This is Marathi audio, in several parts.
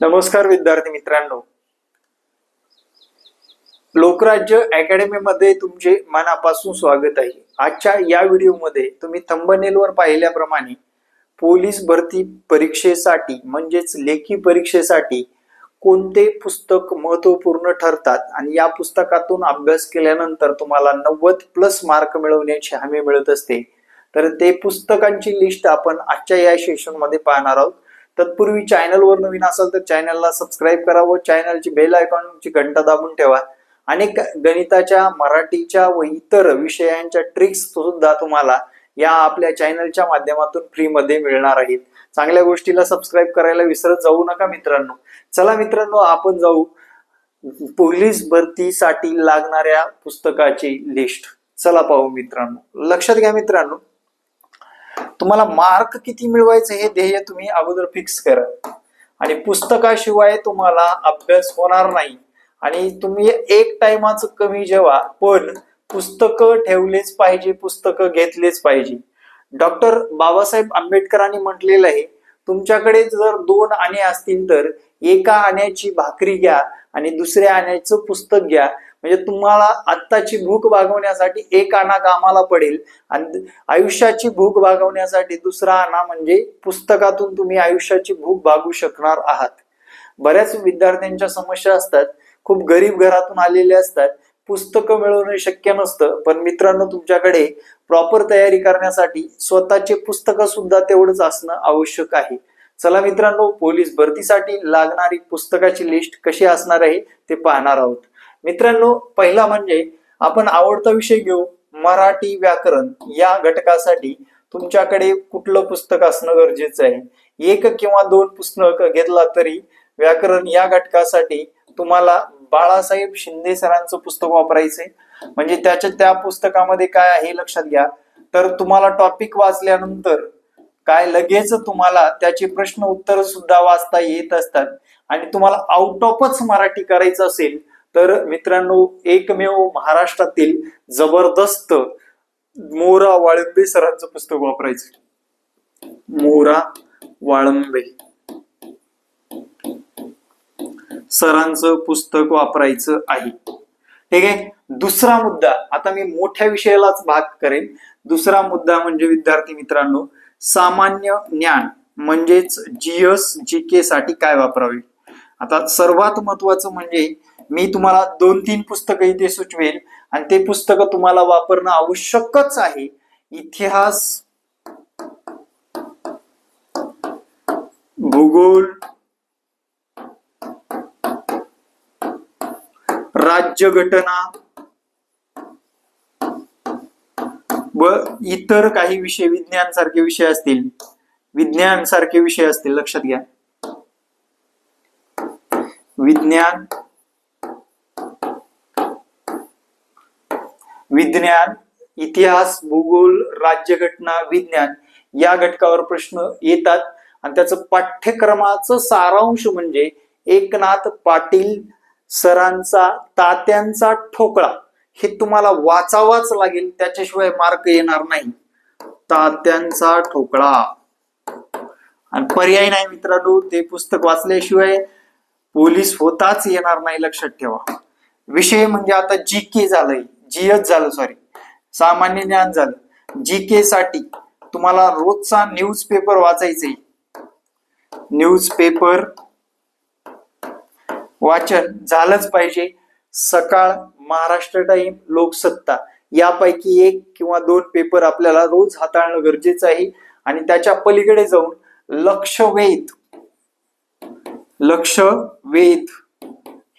नमस्कार विद्यार्थी मित्रांनो, लोकराज्य अकॅडमी मध्ये तुमचे मनापासून स्वागत आहे। आजच्या या व्हिडिओमध्ये तुम्ही थंबनेलवर पाहिल्याप्रमाणे पोलीस भरती परीक्षेसाठी म्हणजेच लेखी परीक्षेसाठी कोणते पुस्तक महत्त्वपूर्ण ठरतात आणि या पुस्तकातून अभ्यास केल्यानंतर तुम्हाला 90+ मार्क मिळवण्याची हमी मिळत असते, तर ते पुस्तकांची लिस्ट आपण आजच्या या सेशन मध्ये पाहणार आहोत। तत्पूर्वी चॅनलवर नवीन असाल तर चॅनलला सबस्क्राइब करा व चॅनलची बेल आयकॉनची घंटा दाबून ठेवा। अनेक गणिताच्या, मराठीच्या व इतर विषयांच्या ट्रिक्स सुद्धा तुम्हाला या आपल्या चॅनलच्या माध्यमातून फ्री मध्ये मिळणार आहेत। चांगल्या गोष्टीला सबस्क्राइब करायला विसरत जाऊ नका मित्रांनो। चला मित्रांनो, आपण जाऊ पोलीस भरतीसाठी लागणाऱ्या पुस्तकाची लिस्ट। चला पाहू मित्रांनो। लक्षात घ्या मित्रांनो, तुम्हाला मार्क किती मिळवायचे हे ध्येय तुम्ही अगोदर फिक्स करा आणि पुस्तकाशिवाय तुम्हाला अभ्यास होणार नाही। आणि तुम्ही एक टाइमाच कमी जेवा, पण पुस्तकं ठेवलेच पाहिजे, पुस्तकं घेतलेच पाहिजे। डॉक्टर बाबासाहेब आंबेडकरांनी म्हटलेलं आहे, तुमच्याकडे जर 2 आणे असतील तर एका आण्याची भाकरी घ्या आणि दुसऱ्या आण्याचं पुस्तक घ्या, म्हणजे तुम्हाला आत्ताची भूक भागवण्यासाठी एक आणा कामाला पडेल आणि आयुष्याची भूक भागवण्यासाठी दुसरा आणा म्हणजे पुस्तकातून तुम्ही आयुष्याची भूक भागवू शकणार आहात। बऱ्याच विद्यार्थ्यांच्या समस्या असतात, खूप गरीब घरातून आलेले असतात, पुस्तकं मिळवणं शक्य नसतं, पण मित्रांनो तुमच्याकडे प्रॉपर तयारी करण्यासाठी स्वतःचे पुस्तकं सुद्धा तेवढंच असणं आवश्यक आहे। चला मित्रांनो, पोलीस भरतीसाठी लागणारी पुस्तकाची लिस्ट कशी असणार आहे ते पाहणार आहोत। मित्रांनो, पहिला म्हणजे आपण आवडता विषय घेऊ, मराठी व्याकरण। या घटकासाठी तुमच्याकडे कुठलं पुस्तक असणं गरजेचं आहे। 1 किंवा 2 पुस्तक घेतला तरी व्याकरण या घटकासाठी तुम्हाला बाळासाहेब शिंदे सरांचं पुस्तक वापरायचंय। म्हणजे त्या पुस्तकामध्ये काय आहे लक्षात घ्या, तर तुम्हाला टॉपिक वाचल्यानंतर काय लगेच तुम्हाला त्याचे प्रश्न उत्तर सुद्धा वाचता येत असतात। आणि तुम्हाला आउट ऑफच मराठी करायचं असेल तर मित्रांनो, एकमेव महाराष्ट्रातील जबरदस्त मोरा वाळंबे सरांचं पुस्तक वापरायचं। मोरा वाळंबे सरांचं पुस्तक वापरायचं आहे। ठीक आहे। दुसरा मुद्दा, आता मी मोठ्या विषयालाच भाग करेन। दुसरा मुद्दा म्हणजे विद्यार्थी मित्रांनो, सामान्य ज्ञान म्हणजेच जीएस जीके साठी काय वापरावे। आता सर्वात महत्वाचं म्हणजे मी तुम्हाला 2-3 पुस्तकं इथे सुचवेल आणि ते पुस्तकं तुम्हाला वापरणं आवश्यकच आहे। इतिहास, भूगोल, राज्यघटना व इतर काही विषय, विज्ञान सारखे विषय असतील, लक्षात घ्या। विज्ञान, इतिहास, भूगोल, राज्यघटना, विज्ञान या घटकावर प्रश्न येतात आणि त्याचं पाठ्यक्रमाचं सारांश म्हणजे एकनाथ पाटील सरांचा तात्यांचा ठोकळा हे तुम्हाला वाचावाच लागेल, त्याच्याशिवाय मार्क येणार नाही। तात्यांचा ठोकळा आणि पर्याय नाही मित्रांनो, ते पुस्तक वाचल्याशिवाय पोलीस होताच येणार नाही, लक्षात ठेवा। विषय म्हणजे आता जीके झालंय, जीएस झालं, सामान्य ज्ञान झालं। जीके साठी तुम्हाला रोजचा न्यूजपेपर वाचायचंय। न्यूजपेपर वाचन झालंच पाहिजे। सकाळ, महाराष्ट्र टाइम, लोकसत्ता यापैकी 1 किंवा 2 पेपर आपल्याला रोज हाताळणं गरजेचं आहे। आणि त्याच्या पलीकडे जाऊन लक्षवेध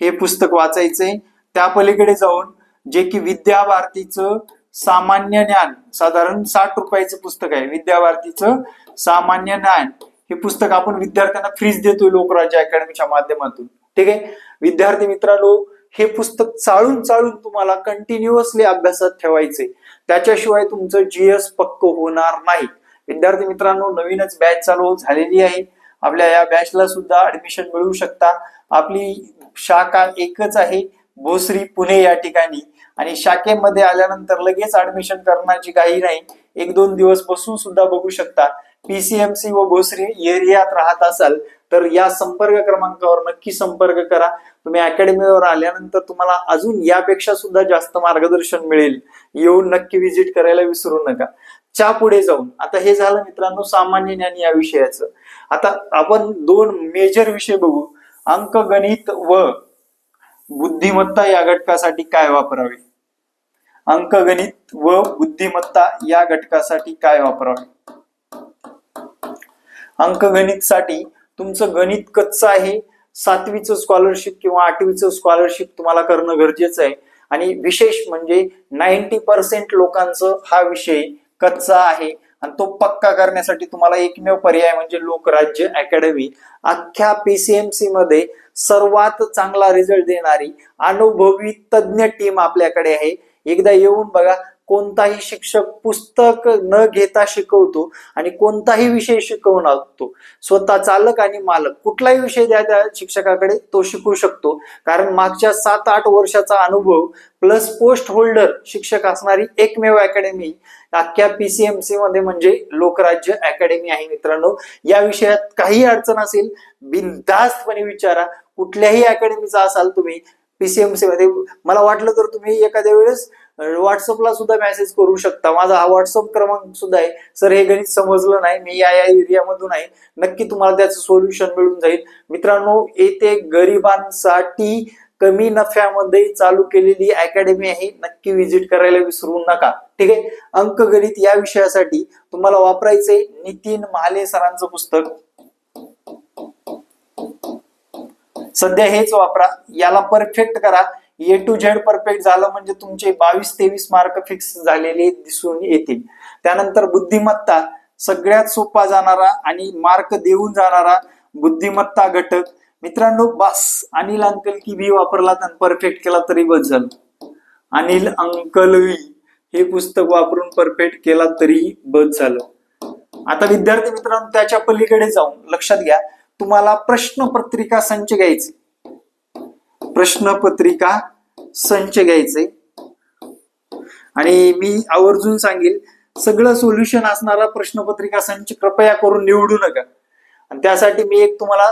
हे पुस्तक वाचायचंय। त्या पलीकडे जाऊन जे की विद्याभारतीचं सामान्य ज्ञान, साधारण 60 रुपयाचं पुस्तक आहे, विद्याभारतीचं सामान्य ज्ञान हे पुस्तक आपण विद्यार्थ्यांना फ्रीज देतोय लोकराज्य अकॅडमीच्या माध्यमातून। ठीक आहे विद्यार्थी मित्रांनो, हे पुस्तक चाळून तुम्हाला कंटिन्युअसली अभ्यासात ठेवायचे, त्याच्याशिवाय तुमचं जीएस पक्क होणार नाही। विद्यार्थी मित्रांनो, नवीनच बॅच चालू झालेली आहे, आपल्या या बॅचला सुद्धा ऍडमिशन मिळू शकता। आपली शाखा एकच आहे, भोसरी पुणे या ठिकाणी, आणि शाखेमध्ये आल्यानंतर लगेच ऍडमिशन करण्याची काही नाही, 1-2 दिवस बसून सुद्धा बघू शकता। पीसीएमसी व भोसरी एरियात राहत असाल तर या संपर्क क्रमांकावर नक्की संपर्क करा. तुम्ही अकॅडमीवर आल्यानंतर तुम्हाला अजून यापेक्षा सुद्धा जास्त मार्गदर्शन मिळेल. येऊन नक्की व्हिजिट करायला विसरू नका. पुढे जाऊन आता हे झालं मित्रांनो सामान्य ज्ञान या विषयाचं. आता आपण दोन मेजर विषय बघू. अंकगणित व बुद्धिमत्ता या घटकासाठी काय वापरावे. अंकगणित व बुद्धिमत्ता या घटकासाठी काय वापरावे. अंकगणितसाठी तुमचं गणित कच्चं आहे. 7वीचं स्कॉलरशिप किंवा 8वीचं स्कॉलरशिप तुम्हाला करणं गरजेचं आहे. आणि विशेष म्हणजे 90% लोकांचं हा विषय कच्चा आहे आणि तो पक्का करण्यासाठी तुम्हाला एकमेव पर्याय म्हणजे लोकराज्य अकॅडमी. अख्ख्या पीसीएमसी मध्ये सर्वात चांगला रिझल्ट देणारी अनुभवी तज्ञ टीम आपल्याकडे आहे. एकदा येऊन बघा. कोणताही शिक्षक पुस्तक न घेता शिकवतो आणि कोणताही विषय शिकवतो. स्वतः चालक आणि मालक कुठलाही विषय द्या त्या शिक्षकाकडे तो शिकू शकतो. कारण मागच्या 7-8 वर्षाचा अनुभव प्लस पोस्ट होल्डर शिक्षक असणारी एकमेव अकॅडमी अख्ख्या पीसीएमसी मध्ये म्हणजे लोकराज्य अकॅडमी आहे. मित्रांनो या विषयात काही अडचण असेल बिनधास्तपणे विचारा. कुठल्याही अकॅडमीचा असाल तुम्ही पीसीएमसी मध्ये. मला वाटलं तर तुम्ही एखाद्या वेळेस व्हॉट्सअपला सुद्धा मेसेज करू शकता. माझा हा व्हॉट्सअप क्रमांक सुद्धा आहे. सर हे गणित समजलं नाही, मी या एरियामधून आहे, नक्की तुम्हाला त्याचं सोल्युशन मिळून जाईल. मित्रांनो येथे गरिबांसाठी कमी नफ्यामध्ये चालू केलेली अकॅडमी आहे. नक्की व्हिजिट करायला विसरू नका. ठीक आहे. अंकगणित या विषयासाठी तुम्हाला वापरायचे नितीन महाले सरांचं पुस्तक. सध्या हेच वापरा. याला परफेक्ट करा. A to Z परफेक्ट झालं म्हणजे तुमचे 22-23 मार्क फिक्स झालेले दिसून येतील. त्यानंतर बुद्धिमत्ता सगळ्यात सोपा जाणारा आणि मार्क देऊन जाणारा बुद्धिमत्ता घटक. मित्रांनो बस अनिल अंकल की भी वापरला आणि परफेक्ट केला तरी बस झालं. अनिल अंकल हे पुस्तक वापरून परफेक्ट केला तरी बस झालं. आता विद्यार्थी मित्रांनो त्याच्या पलीकडे जाऊन लक्षात घ्या. तुम्हाला प्रश्नपत्रिका संच घ्यायचे. प्रश्नपत्रिका संच घ्यायचे आणि मी आवर्जून सांगेल सगळं सोल्युशन असणारा प्रश्नपत्रिका संच कृपया करून निवडू नका. आणि त्यासाठी मी एक तुम्हाला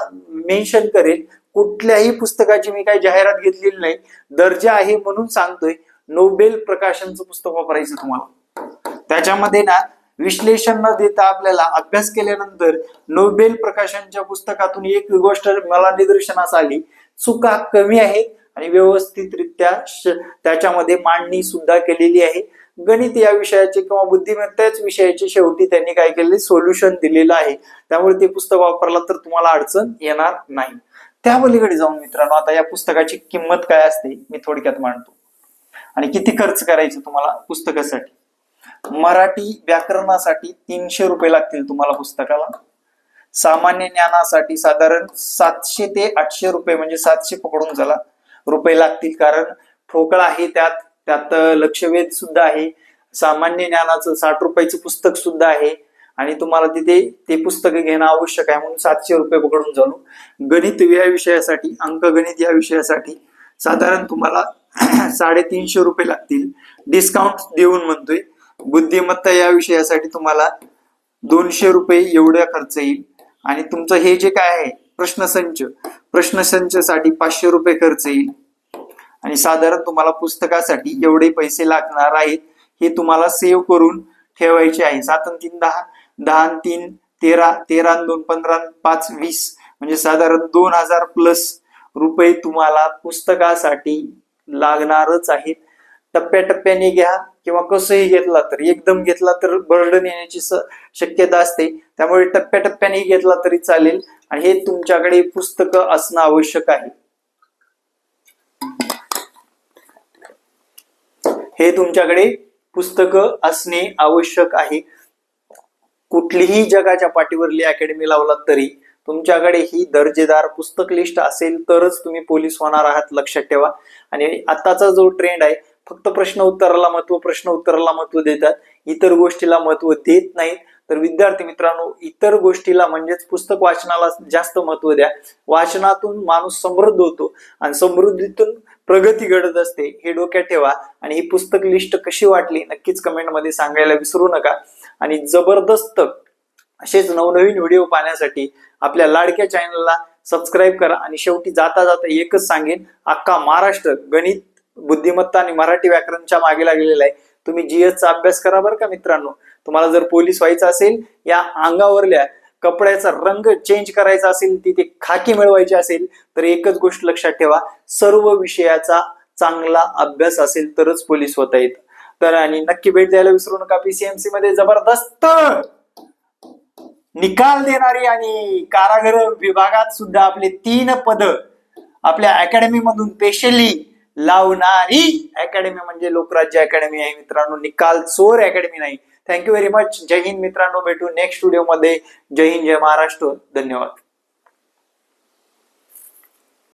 मेन्शन करेल. कुठल्याही पुस्तकाची मी काही जाहिरात घेतलेली नाही. दर्जा आहे म्हणून सांगतोय. नोबेल प्रकाशनचं पुस्तक वापरायचं तुम्हाला. त्याच्यामध्ये ना विश्लेषण न देता आपल्याला अभ्यास केल्यानंतर नोबेल प्रकाशनच्या पुस्तकातून एक गोष्ट मला निदर्शनास आली. चुका कमी आहेत आणि व्यवस्थितरित्या त्याच्यामध्ये मांडणी सुद्धा केलेली आहे. गणित या विषयाचे किंवा बुद्धिमत्ताच विषयाचे शेवटी त्यांनी काय केले सोल्युशन दिलेलं आहे. त्यामुळे ते पुस्तक वापरला तर तुम्हाला अडचण येणार नाही. त्या पलीकडे जाऊन मित्रांनो आता या पुस्तकाची किंमत काय असते मी थोडक्यात मांडतो आणि किती खर्च करायचे तुम्हाला पुस्तकासाठी. मराठी व्याकरणासाठी 300 रुपये लागतील तुम्हाला पुस्तकाला. सामान्य ज्ञानासाठी साधारण 700 ते 800 रुपये म्हणजे 700 पकडून चला रुपये लागतील. कारण ठोकळा आहे त्यात लक्षवेध सुद्धा आहे. सामान्य ज्ञानाचं 60 रुपयाचं पुस्तक सुद्धा आहे आणि तुम्हाला तिथे ते पुस्तक घेणं आवश्यक आहे म्हणून 700 रुपये पकडून चालू. गणित या विषयासाठी अंकगणित या विषयासाठी साधारण तुम्हाला 350 रुपये लागतील डिस्काउंट देऊन म्हणतोय. बुद्धिमत्ता या विषयासाठी तुम्हाला 200 रुपये एवढा खर्च येईल. आणि तुमचं हे जे काय आहे प्रश्नसंचसाठी 500 रुपये खर्च येईल. आणि साधारण तुम्हाला पुस्तकासाठी एवढे पैसे लागणार आहेत. हे तुम्हाला सेव्ह करून ठेवायचे आहे. 7 आणि 3 10, 10 आणि 3 13, 13 आणि 2 15, 5 20 म्हणजे साधारण 2000 प्लस रुपये तुम्हाला पुस्तकासाठी लागणारच आहेत. टप्प्याटप्प्याने घ्या किंवा कसंही घेतला तर एकदम घेतला तर बर्डन येण्याची शक्यता असते. त्यामुळे टप्प्याटप्प्याने घेतला तरी चालेल. आणि हे तुमच्याकडे पुस्तक असणं आवश्यक आहे. हे तुमच्याकडे पुस्तक असणे आवश्यक आहे. कुठलीही जगाच्या पाठीवरली अकॅडमी लावलात तरी तुमच्याकडे ही दर्जेदार पुस्तक लिस्ट असेल तरच तुम्ही पोलीस होणार आहात. लक्षात ठेवा. आणि आताचा जो ट्रेंड आहे फक्त प्रश्न उत्तराला महत्व देतात. इतर गोष्टीला महत्व देत नाहीत. तर विद्यार्थी मित्रांनो इतर गोष्टीला म्हणजेच पुस्तक वाचनाला जास्त महत्व द्या. वाचनातून माणूस समृद्ध होतो आणि समृद्धीतून प्रगती घडत असते. हे डोक्यात ठेवा. आणि ही पुस्तक लिस्ट कशी वाटली नक्कीच कमेंट मध्ये सांगायला विसरू नका. आणि जबरदस्त असेच नवनवीन व्हिडिओ पाहण्यासाठी आपल्या लाडक्या चॅनलला सबस्क्राईब करा. आणि शेवटी जाता जाता एकच सांगेन, अख्खा महाराष्ट्र गणित, बुद्धिमत्ता आणि मराठी व्याकरणच्या मागे लागलेला आहे. तुम्ही जीएसचा अभ्यास करा बरं का मित्रांनो. तुम्हाला जर पोलीस व्हायचं असेल, या अंगावरल्या कपड्याचा रंग चेंज करायचा असेल, तिथे खाकी मिळवायची असेल, तर एकच गोष्ट लक्षात ठेवा, सर्व विषयाचा चांगला अभ्यास असेल तरच पोलीस होता येतं. तर आणि नक्की भेट द्यायला विसरू नका. पीसीएमसी मध्ये जबरदस्त निकाल देणारी आणि कारागृह विभागात सुद्धा आपले 3 पद आपल्या अकॅडमी मधून स्पेशली लावणारी अकॅडमी म्हणजे लोकराज्य अकॅडमी आहे मित्रांनो. निकाल चोर अकॅडमी नाही. Thank you very much. Jai Hind मित्रांनो. भेटू नेक्स्ट व्हिडिओ मध्ये. जय हिंद, जय महाराष्ट्र. धन्यवाद.